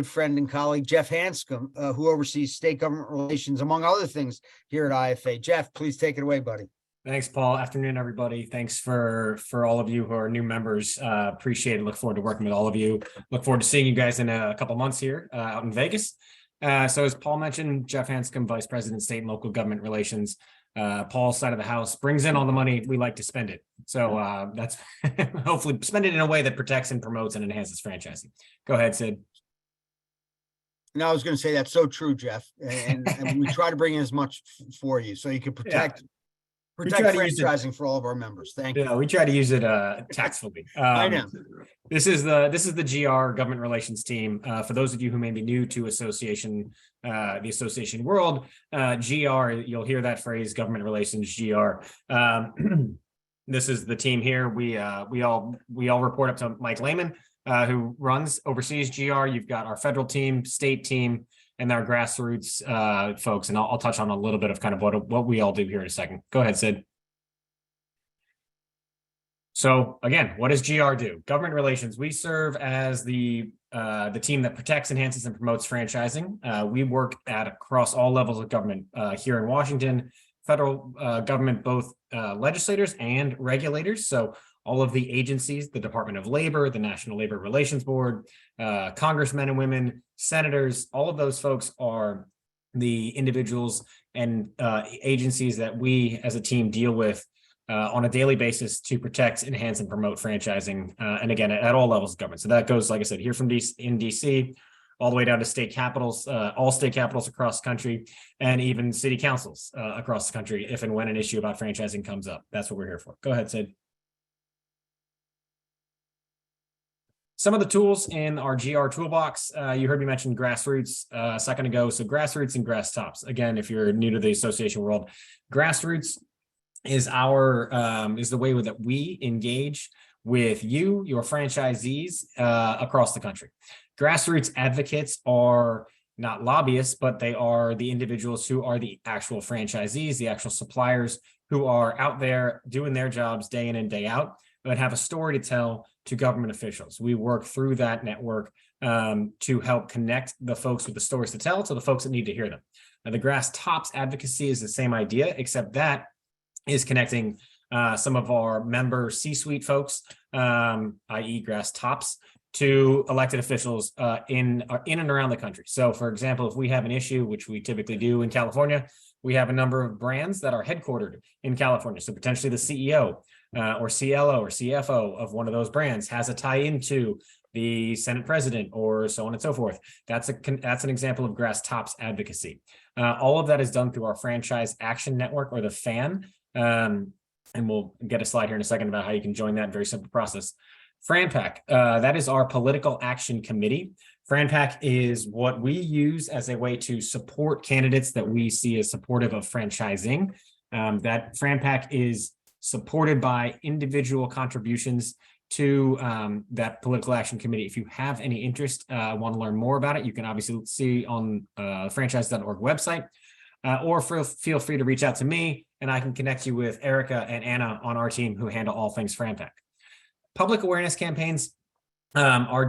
friend and colleague, Jeff Hanscom, who oversees state government relations, among other things, here at IFA. Jeff, please take it away, buddy. Thanks, Paul. Afternoon, everybody. Thanks for all of you who are new members. Appreciate it. Look forward to working with all of you. Look forward to seeing you guys in a couple months here out in Vegas. So as Paul mentioned, Jeff Hanscom, Vice President, State and Local Government Relations. Paul's side of the house brings in all the money we like to spend it. So that's hopefully spend it in a way that protects and promotes and enhances franchising. Go ahead, Sid. No, I was going to say that's so true, Jeff. And we try to bring in as much for you so you can protect franchising for all of our members. Thank you. Yeah, we try to use it tactffully. I know. This is the GR government relations team. For those of you who may be new to the association world, GR, you'll hear that phrase, government relations, GR. This is the team here. We all report up to Mike Lehman, who oversees GR. You've got our federal team, state team, and our grassroots folks. And I'll touch on a little bit of kind of what we all do here in a second. Go ahead, Sid. So again, what does GR do? Government relations. We serve as the team that protects, enhances, and promotes franchising. We work across all levels of government here in Washington, federal government, both legislators and regulators. So all of the agencies, the Department of Labor, the National Labor Relations Board, congressmen and women, senators, all of those folks are the individuals and agencies that we as a team deal with on a daily basis to protect, enhance, and promote franchising. And again, at all levels of government. So that goes, like I said, here from in DC, all the way down to state capitals, all state capitals across the country, and even city councils across the country, if and when an issue about franchising comes up. That's what we're here for. Go ahead, Sid. Some of the tools in our GR toolbox, you heard me mention grassroots a second ago. So grassroots and grass tops. Again, if you're new to the association world, grassroots is the way that we engage with you, your franchisees across the country. Grassroots advocates are not lobbyists, but they are the individuals who are the actual franchisees, the actual suppliers who are out there doing their jobs day in and day out, but have a story to tell to government officials. We work through that network to help connect the folks with the stories to tell to the folks that need to hear them. Now, the grass tops advocacy is the same idea, except that is connecting some of our member C-suite folks, i.e. grass tops, to elected officials in and around the country. So for example, if we have an issue, which we typically do in California, we have a number of brands that are headquartered in California. So potentially the CEO or CLO or CFO of one of those brands has a tie into the Senate president or so on and so forth. That's an example of grass tops advocacy. All of that is done through our Franchise Action Network, or the FAN. And we'll get a slide here in a second about how you can join that. Very simple process. FranPAC, that is our political action committee. FranPAC is what we use as a way to support candidates that we see as supportive of franchising. That FranPAC is supported by individual contributions to that political action committee. If you have any interest, want to learn more about it, you can obviously see on franchise.org website, or feel free to reach out to me and I can connect you with Erica and Anna on our team who handle all things FranPAC. Public awareness campaigns are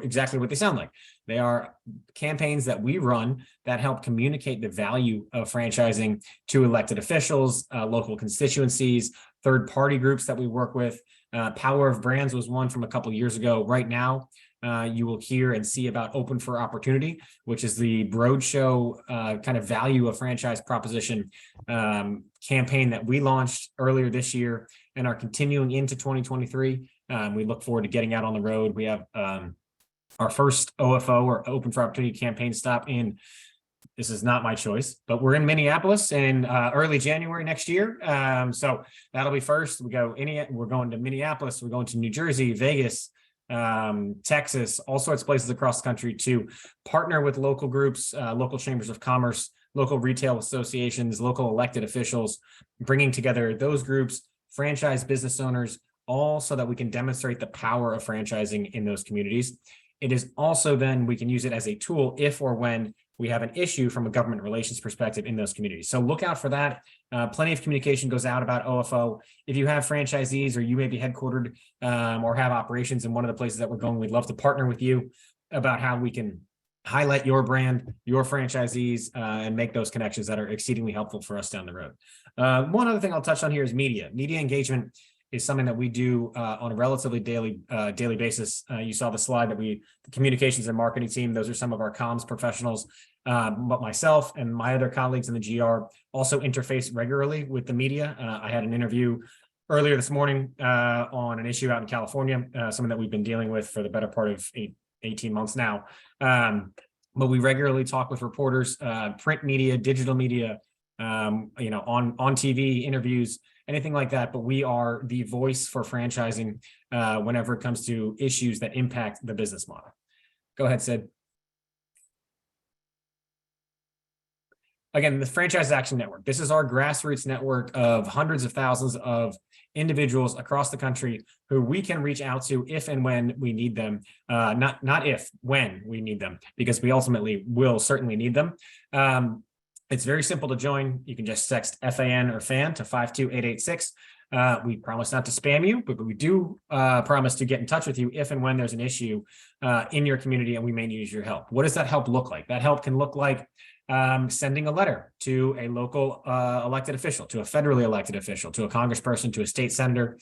exactly what they sound like. They are campaigns that we run that help communicate the value of franchising to elected officials, local constituencies, third-party groups that we work with. Power of Brands was one from a couple of years ago. Right now, you will hear and see about Open for Opportunity, which is the Broadshow kind of value of franchise proposition campaign that we launched earlier this year and are continuing into 2023. We look forward to getting out on the road. We have our first OFO, or Open for Opportunity campaign stop in This is not my choice, but we're in Minneapolis in early January next year. So that'll be first. We're going to Minneapolis. We're going to New Jersey, Vegas, Texas, all sorts of places across the country to partner with local groups, local chambers of commerce, local retail associations, local elected officials, bringing together those groups, franchise business owners, all so that we can demonstrate the power of franchising in those communities. It is also then we can use it as a tool if or when we have an issue from a government relations perspective in those communities. So look out for that. Plenty of communication goes out about OFO. If you have franchisees or you may be headquartered or have operations in one of the places that we're going, we'd love to partner with you about how we can highlight your brand, your franchisees, and make those connections that are exceedingly helpful for us down the road. One other thing I'll touch on here is media. Media engagement is something that we do on a relatively daily basis. You saw the slide that the communications and marketing team, those are some of our comms professionals, but myself and my other colleagues in the GR also interface regularly with the media. I had an interview earlier this morning on an issue out in California, something that we've been dealing with for the better part of 18 months now. But we regularly talk with reporters, print media, digital media, on TV interviews, anything like that. But we are the voice for franchising whenever it comes to issues that impact the business model. Go ahead, Sid. Again, the Franchise Action Network. This is our grassroots network of hundreds of thousands of individuals across the country who we can reach out to if and when we need them. Not if, when we need them, because we ultimately will certainly need them. It's very simple to join. You can just text FAN or FAN to 52886. We promise not to spam you, but we do promise to get in touch with you if and when there's an issue in your community and we may need your help. What does that help look like? That help can look like sending a letter to a local elected official, to a federally elected official, to a congressperson, to a state senator,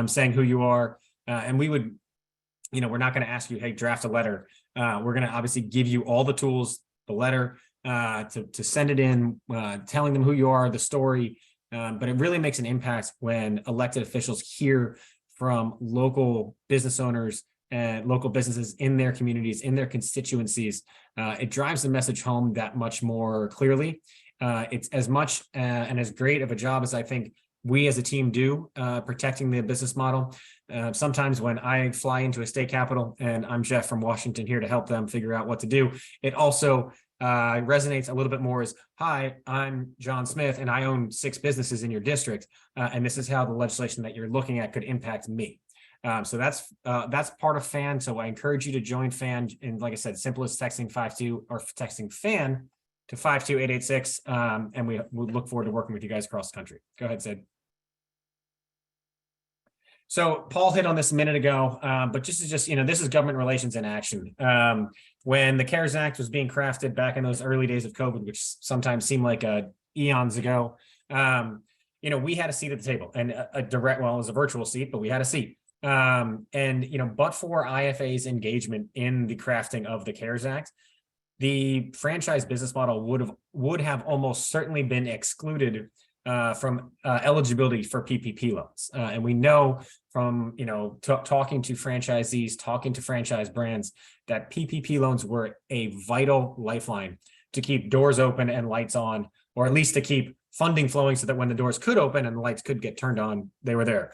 saying who you are. And we would, we're not going to ask you, hey, draft a letter. We're going to obviously give you all the tools, the letter, to send it in, telling them who you are, the story. But it really makes an impact when elected officials hear from local business owners and local businesses in their communities, in their constituencies. It drives the message home that much more clearly. It's as much and as great of a job as I think we as a team do protecting the business model. Sometimes when I fly into a state capital and I'm Jeff from Washington here to help them figure out what to do, it also resonates a little bit more as, hi, I'm John Smith and I own 6 businesses in your district. And this is how the legislation that you're looking at could impact me. So that's part of FAN. So I encourage you to join FAN. And like I said, simple as texting texting FAN to 52886. And we look forward to working with you guys across the country. Go ahead, Sid. So Paul hit on this a minute ago, but this is government relations in action. When the CARES Act was being crafted back in those early days of COVID, which sometimes seem like eons ago, we had a seat at the table and it was a virtual seat, but we had a seat. But for IFA's engagement in the crafting of the CARES Act, the franchise business model would have almost certainly been excluded from eligibility for PPP loans. And we know from, talking to franchisees, talking to franchise brands, that PPP loans were a vital lifeline to keep doors open and lights on, or at least to keep funding flowing so that when the doors could open and the lights could get turned on, they were there.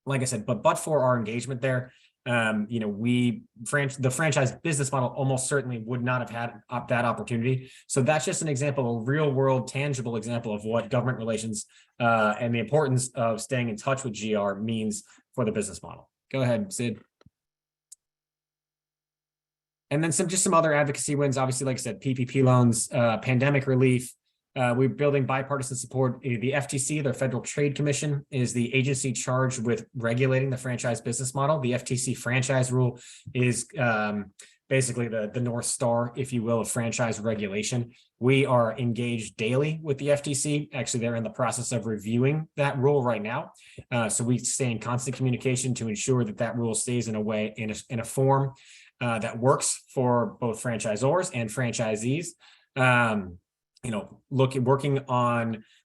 Like I said, but for our engagement there, the franchise business model almost certainly would not have had that opportunity. So that's just an example, a real world, tangible example of what government relations and the importance of staying in touch with GR means for the business model. Go ahead, Sid. And then some other advocacy wins. Obviously, like I said, PPP loans, pandemic relief. We're building bipartisan support. The FTC, the Federal Trade Commission, is the agency charged with regulating the franchise business model. The FTC franchise rule is basically the North Star, if you will, of franchise regulation. We are engaged daily with the FTC. Actually, they're in the process of reviewing that rule right now. So we stay in constant communication to ensure that rule stays in a form that works for both franchisors and franchisees.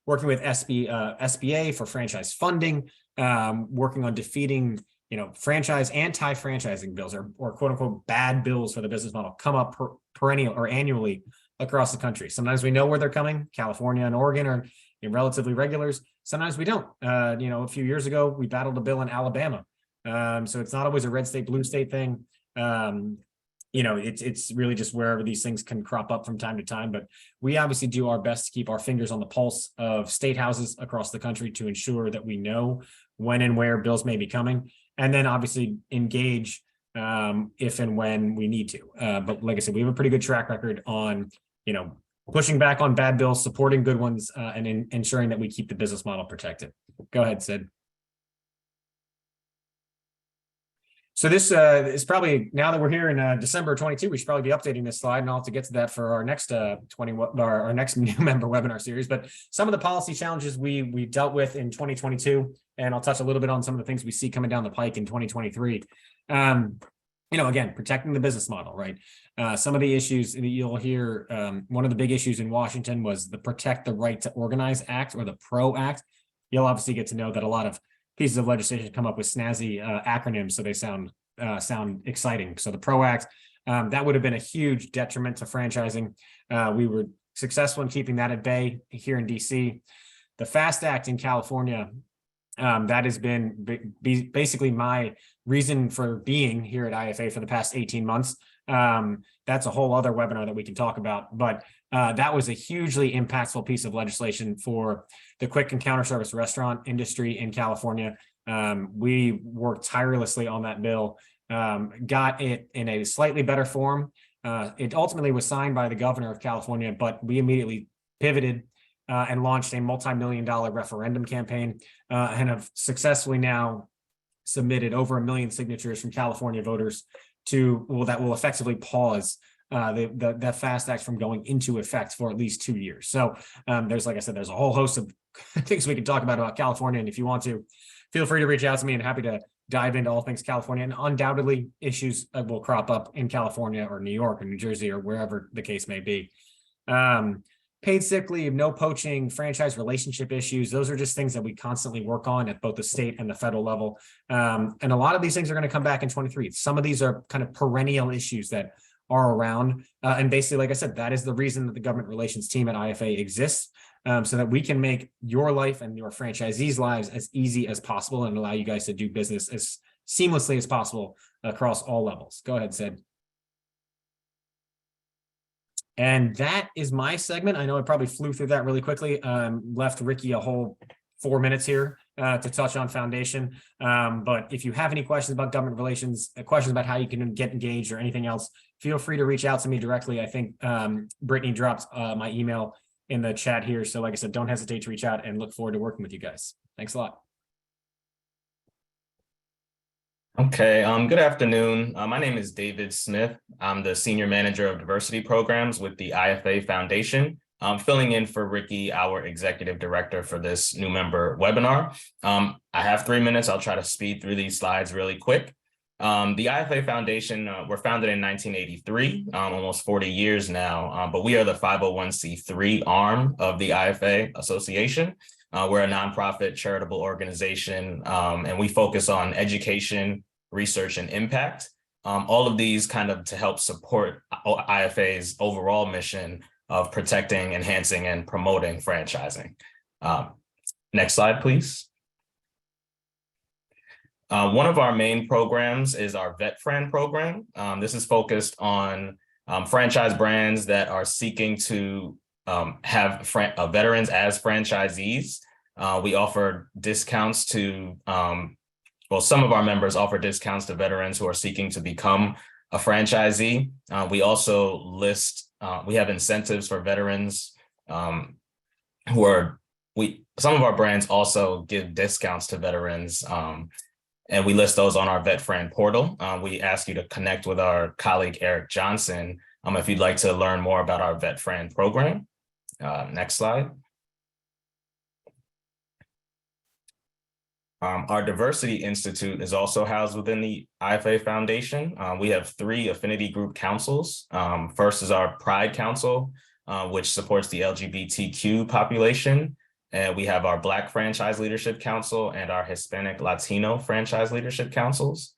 Working with SBA for franchise funding, working on defeating, franchise anti-franchising bills or quote unquote bad bills for the business model come up perennial or annually across the country. Sometimes we know where they're coming. California and Oregon are relatively regulars. Sometimes we don't. A few years ago, we battled a bill in Alabama. So it's not always a red state, blue state thing. It's really just wherever these things can crop up from time to time. But we obviously do our best to keep our fingers on the pulse of state houses across the country to ensure that we know when and where bills may be coming, and then obviously engage if and when we need to. But like I said, we have a pretty good track record on, pushing back on bad bills, supporting good ones, and ensuring that we keep the business model protected. Go ahead, Sid. So this is probably, now that we're here in December 22, we should probably be updating this slide, and I'll have to get to that for our next our next new member webinar series. But some of the policy challenges we dealt with in 2022, and I'll touch a little bit on some of the things we see coming down the pike in 2023. Again, protecting the business model, right? Some of the issues that you'll hear, one of the big issues in Washington was the Protect the Right to Organize Act, or the PRO Act. You'll obviously get to know that a lot of pieces of legislation come up with snazzy acronyms, so they sound exciting. So the PRO Act, that would have been a huge detriment to franchising. We were successful in keeping that at bay here in DC. The FAST Act in California, that has been basically my reason for being here at IFA for the past 18 months. That's a whole other webinar that we can talk about, but that was a hugely impactful piece of legislation for the quick and counter service restaurant industry in California. We worked tirelessly on that bill, got it in a slightly better form. It ultimately was signed by the governor of California, but we immediately pivoted and launched a multi-million-dollar referendum campaign, and have successfully now submitted over 1 million signatures from California voters that will effectively pause the FAST Act from going into effect for at least 2 years. So there's, like I said, there's a whole host of things we can talk about California. And if you want to, feel free to reach out to me, and happy to dive into all things California. And undoubtedly issues will crop up in California or New York or New Jersey or wherever the case may be. Paid sick leave, no poaching, franchise relationship issues. Those are just things that we constantly work on at both the state and the federal level. And a lot of these things are going to come back in 23. Some of these are kind of perennial issues that are around. And basically, like I said, that is the reason that the government relations team at IFA exists, so that we can make your life and your franchisees' lives as easy as possible and allow you guys to do business as seamlessly as possible across all levels. Go ahead, Sid. And that is my segment. I know I probably flew through that really quickly. Left Ricky a whole 4 minutes here to touch on foundation. But if you have any questions about government relations, questions about how you can get engaged or anything else, feel free to reach out to me directly. I think Brittany dropped my email in the chat here. So like I said, don't hesitate to reach out, and look forward to working with you guys. Thanks a lot. Okay, good afternoon. My name is David Smith. I'm the Senior Manager of Diversity Programs with the IFA Foundation. I'm filling in for Ricky, our Executive Director, for this new member webinar. I have 3 minutes. I'll try to speed through these slides really quick. The IFA Foundation, we're founded in 1983, almost 40 years now, but we are the 501c3 arm of the IFA Association. We're a nonprofit charitable organization, and we focus on education, research, and impact. All of these kind of to help support IFA's overall mission of protecting, enhancing, and promoting franchising. Next slide, please. One of our main programs is our Vet Friend program. This is focused on franchise brands that are seeking to have veterans as franchisees. We offer discounts to, some of our members offer discounts to veterans who are seeking to become a franchisee. We also list, we have incentives for veterans some of our brands also give discounts to veterans, and we list those on our Vet Friend portal. We ask you to connect with our colleague, Eric Johnson, if you'd like to learn more about our Vet Friend program. Next slide. Our Diversity Institute is also housed within the IFA Foundation. We have 3 affinity group councils. First is our Pride Council, which supports the LGBTQ population. And we have our Black Franchise Leadership Council and our Hispanic Latino Franchise Leadership Councils.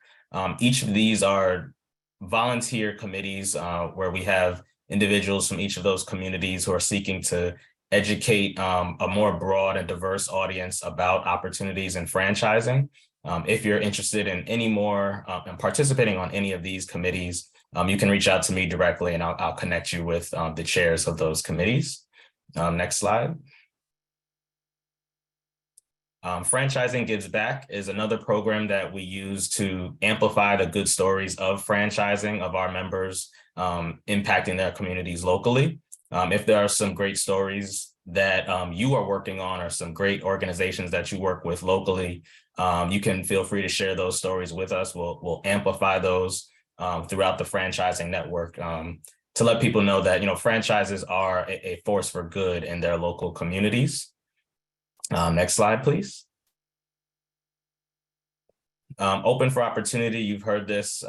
Each of these are volunteer committees where we have individuals from each of those communities who are seeking to educate a more broad and diverse audience about opportunities in franchising. If you're interested in any more and participating on any of these committees, you can reach out to me directly and I'll connect you with the chairs of those committees. Next slide. Franchising Gives Back is another program that we use to amplify the good stories of franchising of our members impacting their communities locally. If there are some great stories that you are working on or some great organizations that you work with locally, you can feel free to share those stories with us. We'll amplify those throughout the franchising network to let people know that, franchises are a force for good in their local communities. Next slide, please. Open for Opportunity, you've heard this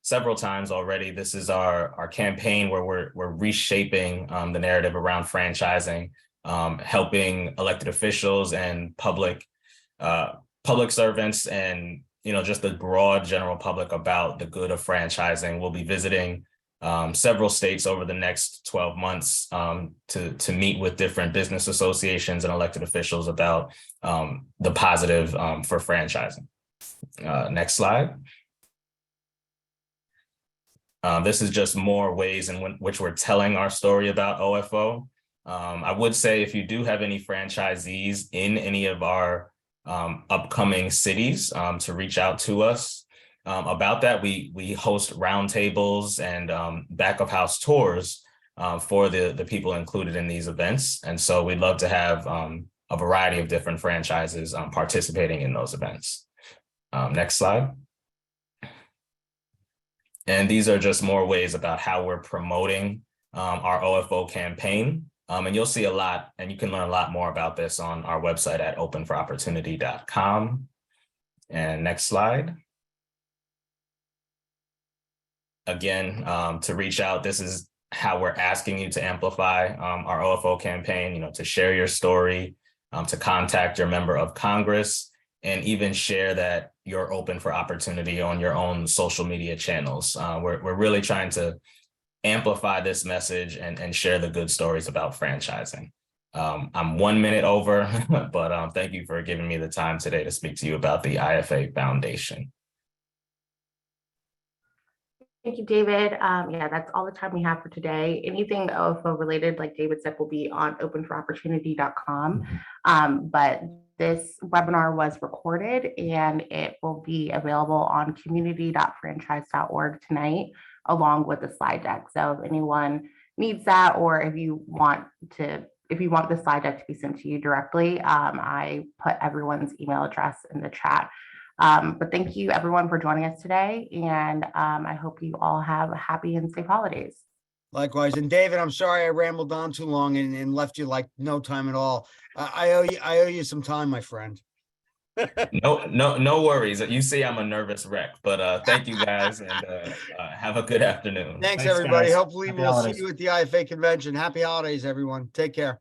several times already. This is our campaign where we're reshaping the narrative around franchising, helping elected officials and public servants and just the broad general public about the good of franchising. We'll be visiting several states over the next 12 months to meet with different business associations and elected officials about the positive for franchising. Next slide. This is just more ways in which we're telling our story about OFO. I would say if you do have any franchisees in any of our upcoming cities, to reach out to us about that. We host roundtables and back of house tours for the people included in these events. And so we'd love to have a variety of different franchises participating in those events. Next slide. And these are just more ways about how we're promoting our OFO campaign. And you'll see a lot, and you can learn a lot more about this on our website at openforopportunity.com. And next slide. Again, to reach out, this is how we're asking you to amplify our OFO campaign, to share your story, to contact your member of Congress, and even share that you're open for opportunity on your own social media channels. We're really trying to amplify this message and share the good stories about franchising. I'm 1 minute over, but thank you for giving me the time today to speak to you about the IFA Foundation. Thank you, David. Yeah, that's all the time we have for today. Anything OFO related, like David said, will be on openforopportunity.com. But this webinar was recorded and it will be available on community.franchise.org tonight, along with the slide deck. So if anyone needs that, or if you want the slide deck to be sent to you directly, I put everyone's email address in the chat. But thank you everyone for joining us today. And I hope you all have a happy and safe holidays. Likewise. And David, I'm sorry I rambled on too long and left you like no time at all. I owe you some time, my friend. No worries. You see, I'm a nervous wreck, but thank you guys and have a good afternoon. Thanks everybody. Guys. Hopefully Happy we'll holidays. see you at the IFA convention. Happy holidays, everyone. Take care.